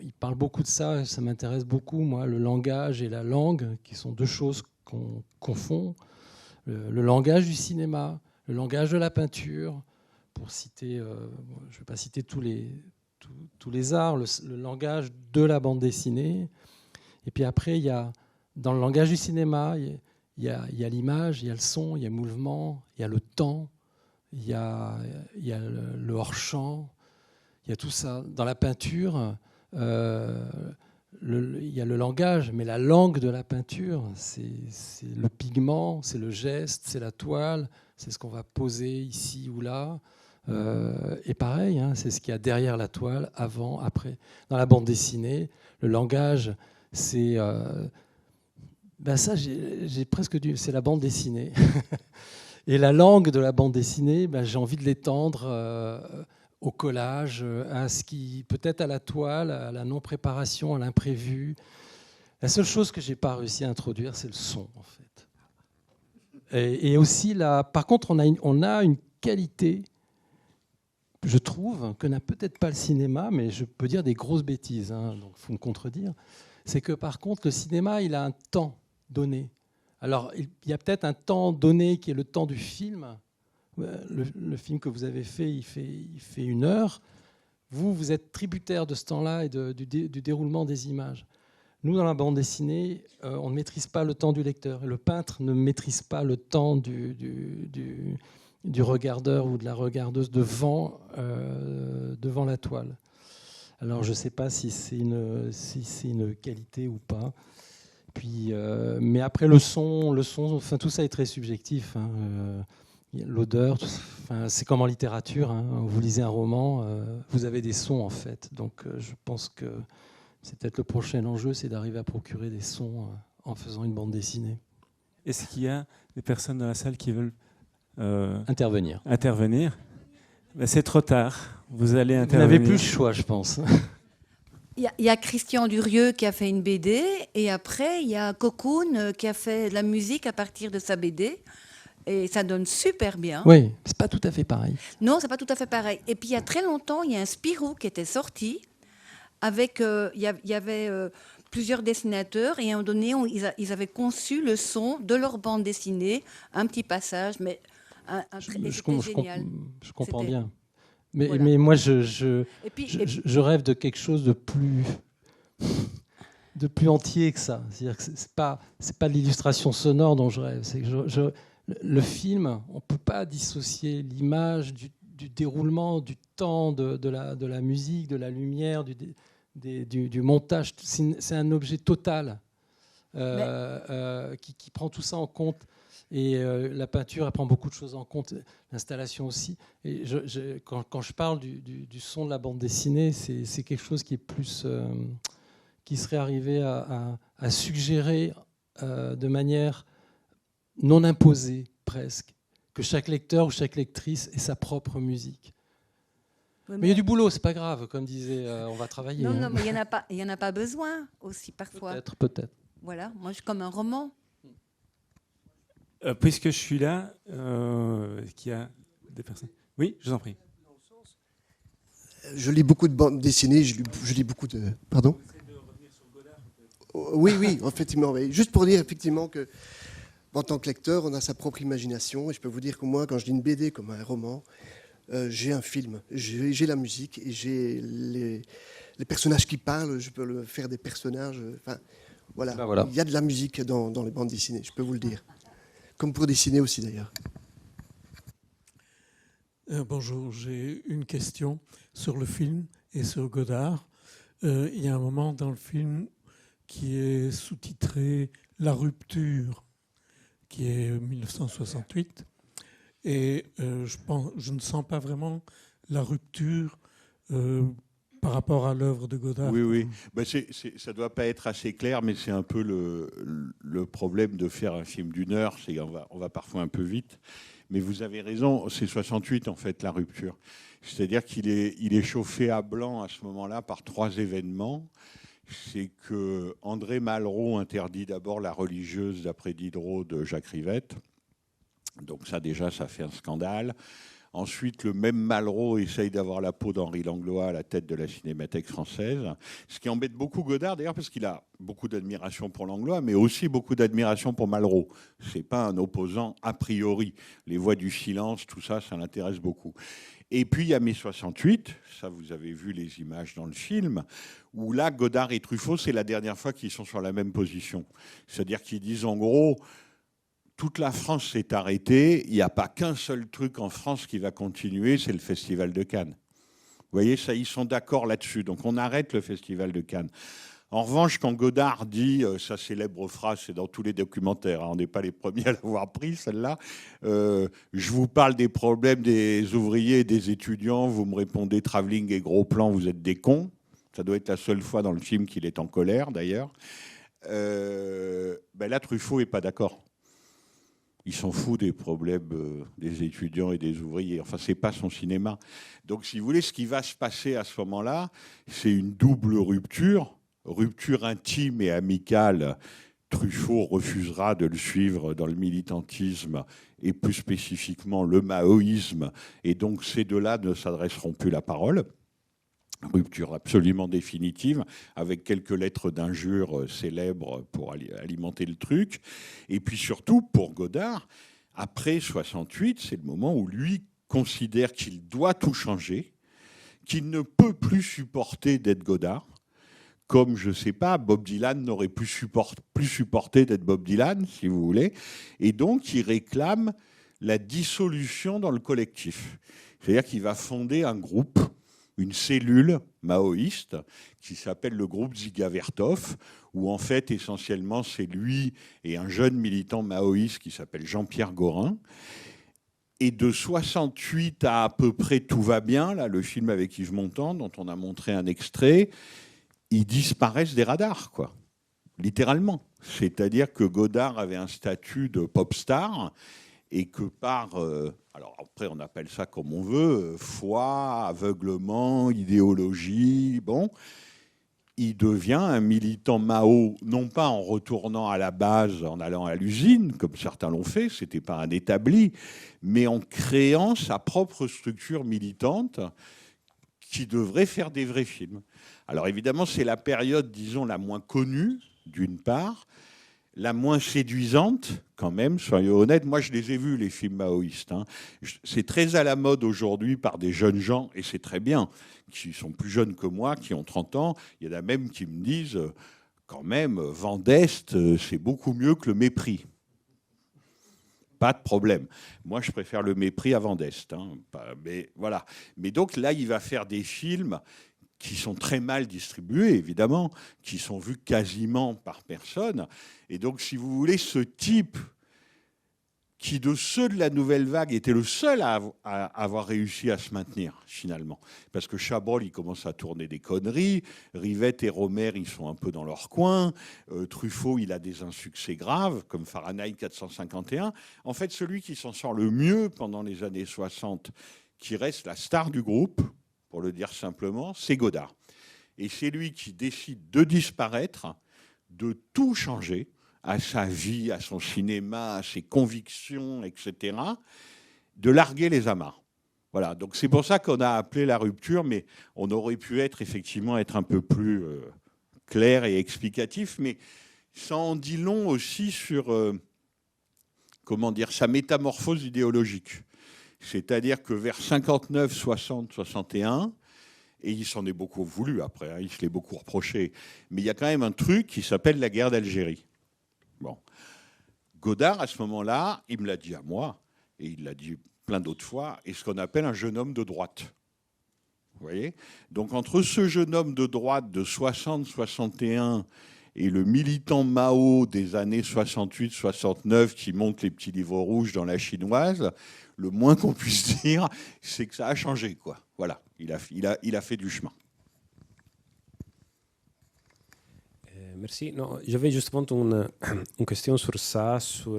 il parle beaucoup de ça, ça m'intéresse beaucoup, moi, le langage et la langue, qui sont deux choses qu'on confond. Le langage du cinéma, le langage de la peinture, pour citer, je ne vais pas citer tous les arts, le langage de la bande dessinée. Et puis après, dans le langage du cinéma, il y a l'image, il y a le son, il y a le mouvement, il y a le temps, il y a le hors-champ, il y a tout ça. Dans la peinture, il y a le langage, mais la langue de la peinture, c'est le pigment, c'est le geste, c'est la toile, c'est ce qu'on va poser ici ou là. Et pareil, c'est ce qu'il y a derrière la toile, avant, après. Dans la bande dessinée, le langage, c'est ça, j'ai presque dû. C'est la bande dessinée. Et la langue de la bande dessinée, j'ai envie de l'étendre au collage, à ce qui, peut-être à la toile, à la non-préparation, à l'imprévu. La seule chose que j'ai pas réussi à introduire, c'est le son, en fait. Et aussi, par contre, on a une qualité, je trouve, que n'a peut-être pas le cinéma, mais je peux dire des grosses bêtises, donc il faut me contredire. C'est que par contre, le cinéma, il a un temps donné. Alors, il y a peut-être un temps donné qui est le temps du film. Le film que vous avez fait, il fait 1 heure. Vous êtes tributaire de ce temps-là et du déroulement des images. Nous, dans la bande dessinée, on ne maîtrise pas le temps du lecteur. Et le peintre ne maîtrise pas le temps du regardeur ou de la regardeuse devant la toile. Alors, je ne sais pas si c'est une qualité ou pas. Puis, mais après, le son, enfin, tout ça est très subjectif. L'odeur, c'est comme en littérature. Vous lisez un roman, vous avez des sons, en fait. Donc, je pense que c'est peut-être le prochain enjeu, c'est d'arriver à procurer des sons en faisant une bande dessinée. Est-ce qu'il y a des personnes dans la salle qui veulent intervenir? C'est trop tard. Vous allez intervenir. Vous n'avez plus le choix, je pense. Il y a Christian Durieux qui a fait une BD, et après, il y a Cocoon qui a fait de la musique à partir de sa BD. Et ça donne super bien. Oui, c'est pas tout à fait pareil. Non, c'est pas tout à fait pareil. Et puis, il y a très longtemps, il y a un Spirou qui était sorti. Avec, il y avait plusieurs dessinateurs, et à un moment donné, ils avaient conçu le son de leur bande dessinée, un petit passage, mais c'était génial. Je comprends bien. Mais, voilà. Mais moi, je rêve de quelque chose de plus entier que ça. C'est-à-dire que c'est pas de l'illustration sonore dont je rêve. C'est que le film, on ne peut pas dissocier l'image du déroulement, du temps, de la musique, de la lumière, du montage. C'est un objet total qui prend tout ça en compte. Et la peinture, elle prend beaucoup de choses en compte, l'installation aussi. Et quand je parle du son de la bande dessinée, c'est quelque chose qui est plus, qui serait arrivé à suggérer de manière non imposée presque, que chaque lecteur ou chaque lectrice ait sa propre musique. Oui, mais il y a du boulot, c'est pas grave, comme disait, on va travailler. Non, hein. non, mais il y en a pas besoin aussi parfois. Peut-être. Voilà, moi, je comme un roman. Puisque je suis là, qu'il y a des personnes. Oui, je vous en prie. Je lis beaucoup de bandes dessinées, je lis beaucoup de... Pardon ? Oui, effectivement. Oui. Juste pour dire effectivement que, en tant que lecteur, on a sa propre imagination. Et je peux vous dire que moi, quand je lis une BD comme un roman, j'ai un film, j'ai la musique et j'ai les personnages qui parlent. Je peux faire des personnages. Enfin, voilà. Ben voilà. Il y a de la musique dans les bandes dessinées, je peux vous le dire. Comme pour dessiner aussi, d'ailleurs. Bonjour, j'ai une question sur le film et sur Godard. Il y a un moment dans le film qui est sous-titré « La rupture », qui est 1968. Et je ne sens pas vraiment la rupture par rapport à l'œuvre de Godard. Oui. Ben ça ne doit pas être assez clair, mais c'est un peu le problème de faire un film d'une heure. C'est on va parfois un peu vite. Mais vous avez raison, c'est 68 en fait, la rupture. C'est-à-dire qu'il est chauffé à blanc à ce moment-là par 3 événements. C'est que André Malraux interdit d'abord La religieuse d'après Diderot de Jacques Rivette. Donc ça déjà, ça fait un scandale. Ensuite, le même Malraux essaye d'avoir la peau d'Henri Langlois à la tête de la Cinémathèque française. Ce qui embête beaucoup Godard, d'ailleurs, parce qu'il a beaucoup d'admiration pour Langlois, mais aussi beaucoup d'admiration pour Malraux. Ce n'est pas un opposant a priori. Les voix du silence, tout ça, ça l'intéresse beaucoup. Et puis, il y a mai 68, ça vous avez vu les images dans le film, où là, Godard et Truffaut, c'est la dernière fois qu'ils sont sur la même position. C'est-à-dire qu'ils disent en gros... Toute la France s'est arrêtée. Il n'y a pas qu'un seul truc en France qui va continuer, c'est le Festival de Cannes. Vous voyez, ça, ils sont d'accord là-dessus. Donc on arrête le Festival de Cannes. En revanche, quand Godard dit sa célèbre phrase, c'est dans tous les documentaires, hein, on n'est pas les premiers à l'avoir pris, celle-là, je vous parle des problèmes des ouvriers et des étudiants, vous me répondez travelling et gros plan, vous êtes des cons. Ça doit être la seule fois dans le film qu'il est en colère, d'ailleurs. Là, Truffaut n'est pas d'accord. Il s'en fout des problèmes des étudiants et des ouvriers. Enfin, c'est pas son cinéma. Donc, si vous voulez, ce qui va se passer à ce moment-là, c'est une double rupture. Rupture intime et amicale. Truffaut refusera de le suivre dans le militantisme et plus spécifiquement le maoïsme. Et donc, ces deux-là ne s'adresseront plus la parole. Rupture absolument définitive, avec quelques lettres d'injures célèbres pour alimenter le truc. Et puis surtout, pour Godard, après 68, c'est le moment où lui considère qu'il doit tout changer, qu'il ne peut plus supporter d'être Godard, comme, je ne sais pas, Bob Dylan n'aurait plus supporté d'être Bob Dylan, si vous voulez. Et donc, il réclame la dissolution dans le collectif. C'est-à-dire qu'il va fonder un groupe, une cellule maoïste qui s'appelle le groupe Dziga Vertov, où en fait essentiellement c'est lui et un jeune militant maoïste qui s'appelle Jean-Pierre Gorin. Et de 68 à peu près Tout va bien, là, le film avec Yves Montand, dont on a montré un extrait, ils disparaissent des radars, quoi. Littéralement. C'est-à-dire que Godard avait un statut de pop star et que par... alors après, on appelle ça comme on veut, foi, aveuglement, idéologie, bon. Il devient un militant Mao, non pas en retournant à la base, en allant à l'usine, comme certains l'ont fait, c'était pas un établi, mais en créant sa propre structure militante qui devrait faire des vrais films. Alors évidemment, c'est la période, disons, la moins connue, d'une part, la moins séduisante, quand même, soyons honnêtes. Moi, je les ai vus, les films maoïstes. Hein. C'est très à la mode aujourd'hui par des jeunes gens, et c'est très bien, qui sont plus jeunes que moi, qui ont 30 ans. Il y en a même qui me disent, quand même, Vent d'Est, c'est beaucoup mieux que le Mépris. Pas de problème. Moi, je préfère le Mépris à Vent d'Est. Hein. Mais voilà. Mais donc là, il va faire des films qui sont très mal distribués, évidemment, qui sont vus quasiment par personne. Et donc, si vous voulez, ce type qui de ceux de la nouvelle vague était le seul à avoir réussi à se maintenir finalement. Parce que Chabrol, il commence à tourner des conneries, Rivette et Romer, ils sont un peu dans leur coin, Truffaut, il a des insuccès graves, comme Fahrenheit 451. En fait, celui qui s'en sort le mieux pendant les années 60, qui reste la star du groupe, pour le dire simplement, c'est Godard. Et c'est lui qui décide de disparaître, de tout changer, à sa vie, à son cinéma, à ses convictions, etc., de larguer les amarres. Voilà, donc c'est pour ça qu'on a appelé la rupture, mais on aurait pu effectivement être un peu plus clair et explicatif, mais ça en dit long aussi sur sa métamorphose idéologique. C'est-à-dire que vers 59, 60, 61, et il s'en est beaucoup voulu après, hein, il se l'est beaucoup reproché, mais il y a quand même un truc qui s'appelle la guerre d'Algérie. Bon. Godard, à ce moment-là, il me l'a dit à moi, et il l'a dit plein d'autres fois, est ce qu'on appelle un jeune homme de droite. Vous voyez ? Donc entre ce jeune homme de droite de 60-61 et le militant Mao des années 68-69 qui monte les petits livres rouges dans la chinoise, le moins qu'on puisse dire, c'est que ça a changé, quoi. Voilà, il a fait du chemin. Merci. Non, j'avais justement une question sur ça, sur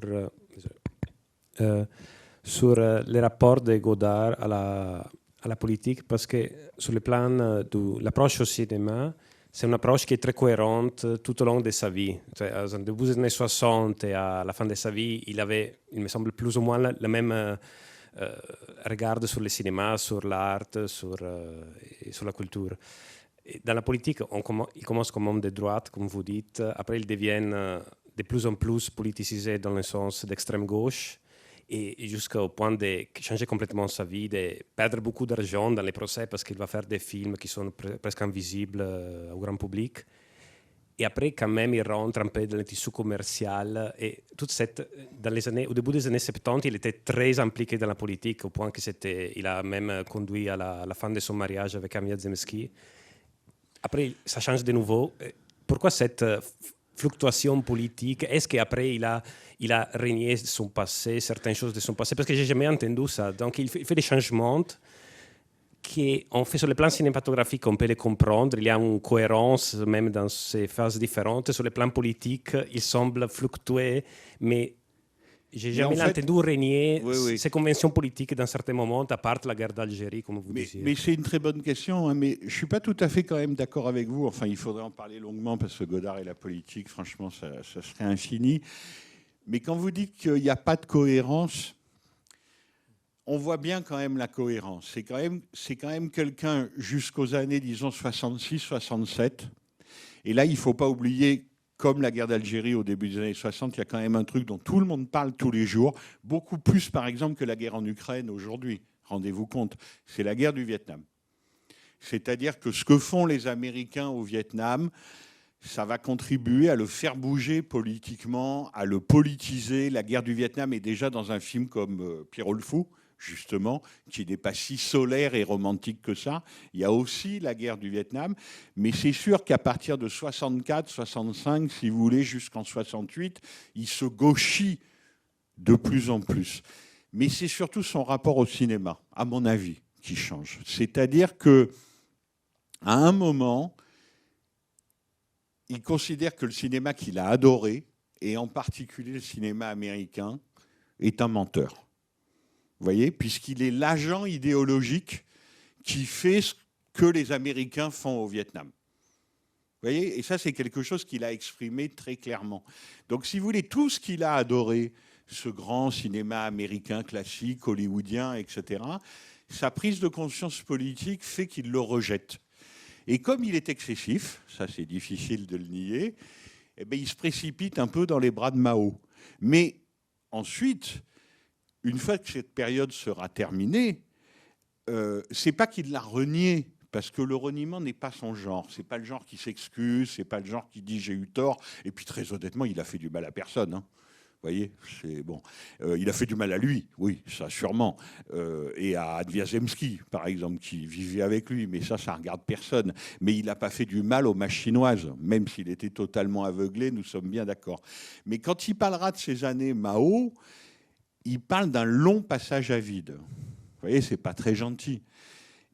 les rapports de Godard à la politique, parce que sur le plan de l'approche au cinéma, c'est une approche qui est très cohérente tout au long de sa vie. Au début des années 60 et à la fin de sa vie, il avait, il me semble, plus ou moins le même regard sur le cinéma, sur l'art, sur la culture. Dans la politique, il commence comme homme de droite, comme vous dites. Après, il devient de plus en plus politisé dans le sens d'extrême gauche et jusqu'au point de changer complètement sa vie, de perdre beaucoup d'argent dans les procès parce qu'il va faire des films qui sont presque invisibles au grand public. Et après, quand même, il rentre un peu dans le tissu commercial. Et au début des années 70, il était très impliqué dans la politique, au point qu'il a même conduit à la fin de son mariage avec Amia Zemsky. Après, ça change de nouveau. Pourquoi cette fluctuation politique? Est-ce qu'après, il a renié son passé, certaines choses de son passé? Parce que je n'ai jamais entendu ça. Donc, il fait des changements qu'on fait sur le plan cinématographique, on peut les comprendre. Il y a une cohérence, même dans ces phases différentes. Sur le plan politique, il semble fluctuer, mais j'ai jamais entendu renier ces conventions politiques dans certains moments, à part la guerre d'Algérie, comme vous disiez. Mais c'est une très bonne question, hein, mais je ne suis pas tout à fait quand même d'accord avec vous. Enfin, il faudrait en parler longuement, parce que Godard et la politique, franchement, ça serait infini. Mais quand vous dites qu'il n'y a pas de cohérence, on voit bien quand même la cohérence. C'est quand même quelqu'un jusqu'aux années, disons, 66, 67. Et là, il ne faut pas oublier, comme la guerre d'Algérie au début des années 60, il y a quand même un truc dont tout le monde parle tous les jours, beaucoup plus, par exemple, que la guerre en Ukraine aujourd'hui. Rendez-vous compte, c'est la guerre du Vietnam. C'est-à-dire que ce que font les Américains au Vietnam, ça va contribuer à le faire bouger politiquement, à le politiser. La guerre du Vietnam est déjà dans un film comme Pierrot le Fou, justement, qui n'est pas si solaire et romantique que ça. Il y a aussi la guerre du Vietnam, mais c'est sûr qu'à partir de 64, 65, si vous voulez, jusqu'en 68, il se gauchit de plus en plus. Mais c'est surtout son rapport au cinéma, à mon avis, qui change. C'est-à-dire que, à un moment, il considère que le cinéma qu'il a adoré, et en particulier le cinéma américain, est un menteur. Vous voyez, puisqu'il est l'agent idéologique qui fait ce que les Américains font au Vietnam. Vous voyez, et ça, c'est quelque chose qu'il a exprimé très clairement. Donc, si vous voulez, tout ce qu'il a adoré, ce grand cinéma américain classique, hollywoodien, etc., sa prise de conscience politique fait qu'il le rejette. Et comme il est excessif, ça c'est difficile de le nier, eh bien, il se précipite un peu dans les bras de Mao. Mais ensuite, une fois que cette période sera terminée, c'est pas qu'il l'a renié, parce que le reniement n'est pas son genre. C'est pas le genre qui s'excuse, c'est pas le genre qui dit j'ai eu tort. Et puis très honnêtement, il a fait du mal à personne. Hein. Vous voyez, c'est bon. Il a fait du mal à lui, oui, ça sûrement, et à Adviazemski, par exemple, qui vivait avec lui, mais ça regarde personne. Mais il n'a pas fait du mal aux mages chinoises, même s'il était totalement aveuglé, nous sommes bien d'accord. Mais quand il parlera de ces années Mao, il parle d'un long passage à vide. Vous voyez, c'est pas très gentil.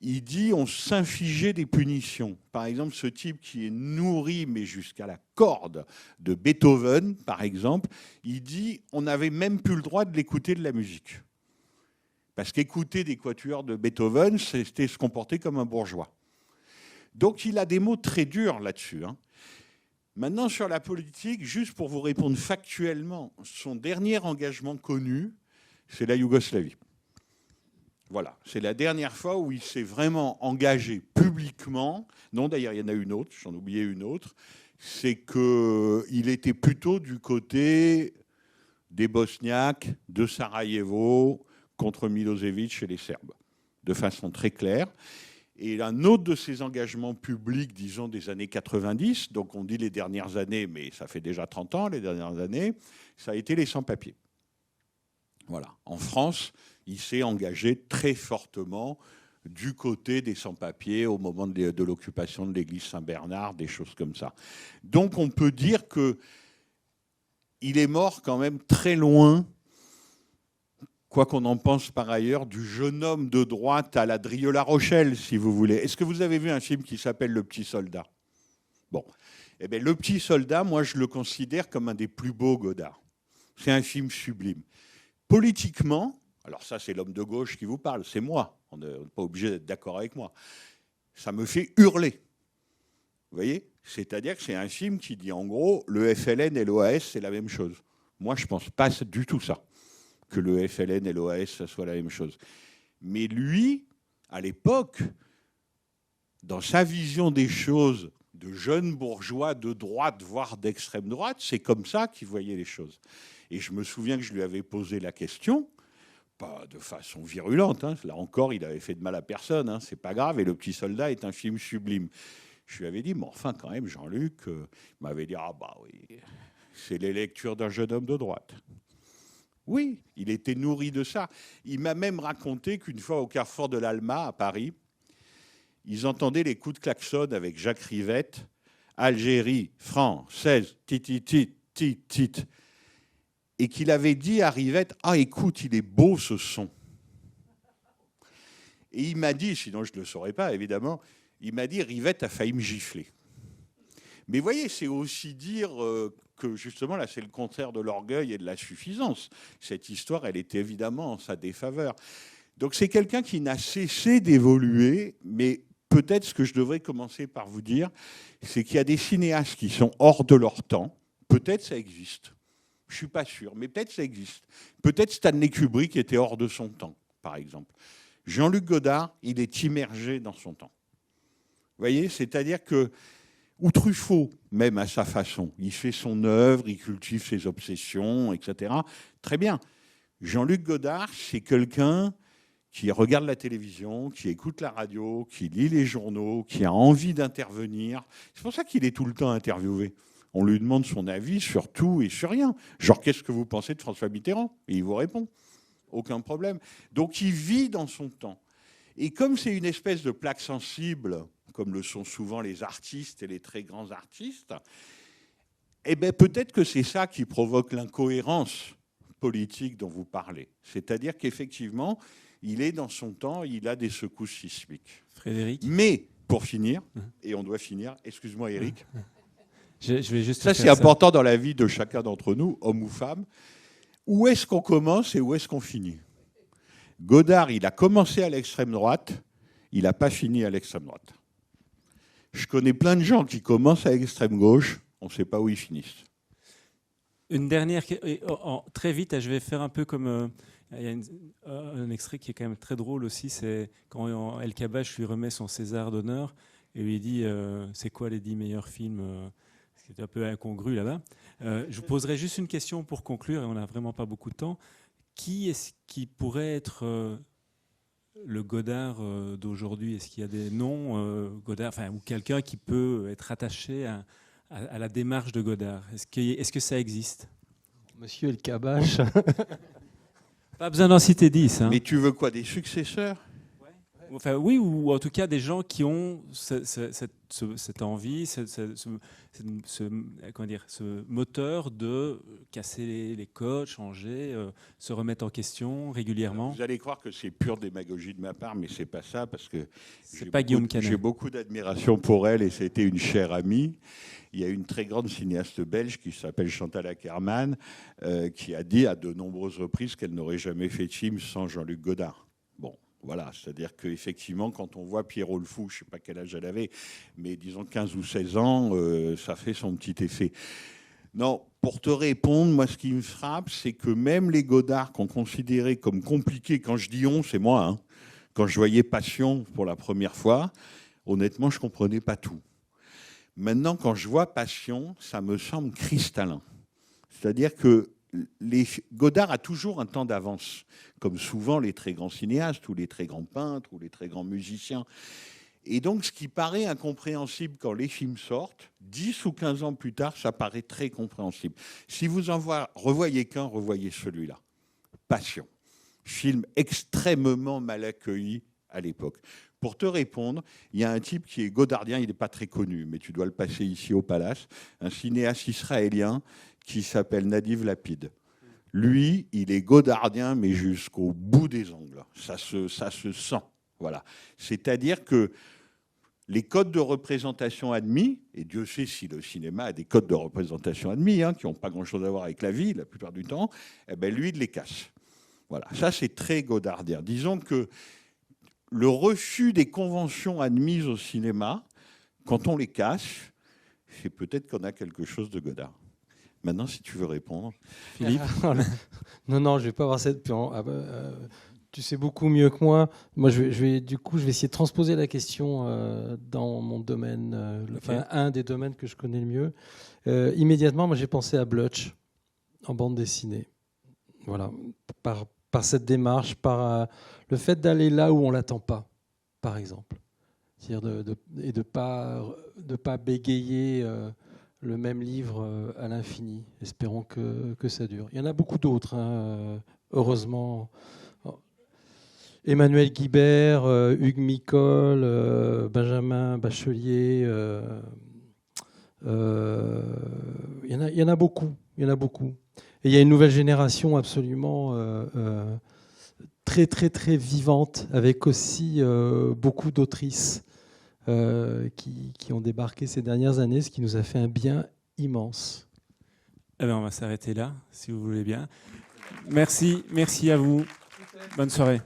Il dit on s'infligeait des punitions. Par exemple, ce type qui est nourri, mais jusqu'à la corde, de Beethoven, par exemple, il dit on n'avait même plus le droit de l'écouter de la musique. Parce qu'écouter des quatuors de Beethoven, c'était se comporter comme un bourgeois. Donc il a des mots très durs là-dessus. Maintenant, sur la politique, juste pour vous répondre factuellement, son dernier engagement connu, c'est la Yougoslavie. Voilà, c'est la dernière fois où il s'est vraiment engagé publiquement. Non, d'ailleurs, il y en a une autre, j'en oubliais une autre. C'est qu'il était plutôt du côté des Bosniaques, de Sarajevo, contre Milosevic et les Serbes, de façon très claire. Et un autre de ses engagements publics, disons, des années 90, donc on dit les dernières années, mais ça fait déjà 30 ans, les dernières années, ça a été les sans-papiers. Voilà. En France, il s'est engagé très fortement du côté des sans-papiers au moment de l'occupation de l'église Saint-Bernard, des choses comme ça. Donc on peut dire qu'il est mort quand même très loin, quoi qu'on en pense par ailleurs, du jeune homme de droite à la Driola Rochelle, si vous voulez. Est-ce que vous avez vu un film qui s'appelle Le Petit Soldat ? Bon. Eh bien, Le Petit Soldat, moi, je le considère comme un des plus beaux Godard. C'est un film sublime. Politiquement, alors ça, c'est l'homme de gauche qui vous parle, c'est moi. On n'est pas obligé d'être d'accord avec moi. Ça me fait hurler. Vous voyez ? C'est-à-dire que c'est un film qui dit, en gros, le FLN et l'OAS, c'est la même chose. Moi, je ne pense pas du tout ça, que le FLN et l'OAS, ça soit la même chose. Mais lui, à l'époque, dans sa vision des choses, de jeune bourgeois de droite, voire d'extrême droite, c'est comme ça qu'il voyait les choses. Et je me souviens que je lui avais posé la question, pas de façon virulente, là encore, il avait fait de mal à personne, c'est pas grave, et Le Petit Soldat est un film sublime. Je lui avais dit, mais enfin, quand même, Jean-Luc, il m'avait dit, ah bah oui, c'est les lectures d'un jeune homme de droite. Oui, il était nourri de ça. Il m'a même raconté qu'une fois au carrefour de l'Alma, à Paris, ils entendaient les coups de klaxon avec Jacques Rivette, Algérie, française, tit, et qu'il avait dit à Rivette, ah écoute, il est beau ce son. Et il m'a dit, sinon je ne le saurais pas évidemment, il m'a dit, Rivette a failli me gifler. Mais vous voyez, c'est aussi dire que justement là c'est le contraire de l'orgueil et de la suffisance. Cette histoire, elle était évidemment en sa défaveur. Donc c'est quelqu'un qui n'a cessé d'évoluer, mais peut-être ce que je devrais commencer par vous dire, c'est qu'il y a des cinéastes qui sont hors de leur temps. Peut-être ça existe. Je ne suis pas sûr, mais peut-être ça existe. Peut-être Stanley Kubrick était hors de son temps, par exemple. Jean-Luc Godard, il est immergé dans son temps. Vous voyez, c'est-à-dire que, ou Truffaut, même à sa façon, il fait son œuvre, il cultive ses obsessions, etc. Très bien. Jean-Luc Godard, c'est quelqu'un qui regarde la télévision, qui écoute la radio, qui lit les journaux, qui a envie d'intervenir. C'est pour ça qu'il est tout le temps interviewé. On lui demande son avis sur tout et sur rien. Genre, qu'est-ce que vous pensez de François Mitterrand ? Et il vous répond. Aucun problème. Donc, il vit dans son temps. Et comme c'est une espèce de plaque sensible, comme le sont souvent les artistes et les très grands artistes, eh bien, peut-être que c'est ça qui provoque l'incohérence politique dont vous parlez. C'est-à-dire qu'effectivement, il est dans son temps, il a des secousses sismiques. Frédéric ? Mais, pour finir, et on doit finir, excuse-moi Eric, je vais juste ça c'est important dans la vie de chacun d'entre nous, homme ou femme, où est-ce qu'on commence et où est-ce qu'on finit ? Godard, il a commencé à l'extrême droite, il n'a pas fini à l'extrême droite. Je connais plein de gens qui commencent à l'extrême gauche, on ne sait pas où ils finissent. Une dernière, très vite, je vais faire un peu comme... Il y a un extrait qui est quand même très drôle aussi, c'est quand El Kabbach lui remet son César d'honneur et lui dit c'est quoi les 10 meilleurs films, ce qui est un peu incongru là-bas. Je vous poserai juste une question pour conclure, et on n'a vraiment pas beaucoup de temps. Qui est-ce qui pourrait être le Godard d'aujourd'hui ? Est-ce qu'il y a des noms Godard, ou quelqu'un qui peut être attaché à la démarche de Godard ? Est-ce que ça existe ? Monsieur El Kabbach. Pas besoin d'en citer 10. Mais tu veux quoi, des successeurs ? enfin oui, ou en tout cas des gens qui ont cette envie, comment dire, ce moteur de casser les codes, changer, se remettre en question régulièrement. Vous allez croire que c'est pure démagogie de ma part, mais c'est pas ça, parce que c'est pas Guillaume Canet. J'ai beaucoup d'admiration pour elle et c'était une chère amie. Il y a une très grande cinéaste belge qui s'appelle Chantal Akerman, qui a dit à de nombreuses reprises qu'elle n'aurait jamais fait de film sans Jean-Luc Godard. Bon, voilà, c'est-à-dire qu'effectivement, quand on voit Pierrot le Fou, je ne sais pas quel âge elle avait, mais disons 15 ou 16 ans, ça fait son petit effet. Non, pour te répondre, moi, ce qui me frappe, c'est que même les Godard qu'on considérait comme compliqués, quand je dis on, c'est moi, hein, quand je voyais Passion pour la première fois, honnêtement, je ne comprenais pas tout. Maintenant, quand je vois Passion, ça me semble cristallin. C'est-à-dire que Godard a toujours un temps d'avance, comme souvent les très grands cinéastes, ou les très grands peintres, ou les très grands musiciens. Et donc, ce qui paraît incompréhensible quand les films sortent, 10 ou 15 ans plus tard, ça paraît très compréhensible. Si vous en revoyez qu'un, revoyez celui-là. Passion. Film extrêmement mal accueilli à l'époque. Pour te répondre, il y a un type qui est godardien, il n'est pas très connu, mais tu dois le passer ici au Palace, un cinéaste israélien qui s'appelle Nadiv Lapid. Lui, il est godardien, mais jusqu'au bout des ongles. Ça se sent. Voilà. C'est-à-dire que les codes de représentation admis, et Dieu sait si le cinéma a des codes de représentation admis, hein, qui n'ont pas grand-chose à voir avec la vie la plupart du temps, eh ben lui, il les casse. Voilà. Ça, c'est très godardien. Disons que le refus des conventions admises au cinéma, quand on les cache, c'est peut-être qu'on a quelque chose de Godard. Maintenant, si tu veux répondre, Philippe. Non, je vais pas avoir cette. Tu sais beaucoup mieux que moi. Moi, je vais essayer de transposer la question dans mon domaine, enfin un des domaines que je connais le mieux. Immédiatement, moi, j'ai pensé à Blutch en bande dessinée. Voilà, par cette démarche, par le fait d'aller là où on l'attend pas, par exemple, c'est-à-dire de pas bégayer le même livre à l'infini. Espérons que ça dure. Il y en a beaucoup d'autres, hein, heureusement. Emmanuel Guibert, Hugues Micol, Benjamin Bachelier. Il y en a beaucoup. Il y en a beaucoup. Et il y a une nouvelle génération absolument très, très, très vivante, avec aussi beaucoup d'autrices qui ont débarqué ces dernières années, ce qui nous a fait un bien immense. Eh bien, on va s'arrêter là, si vous voulez bien. Merci à vous. Bonne soirée.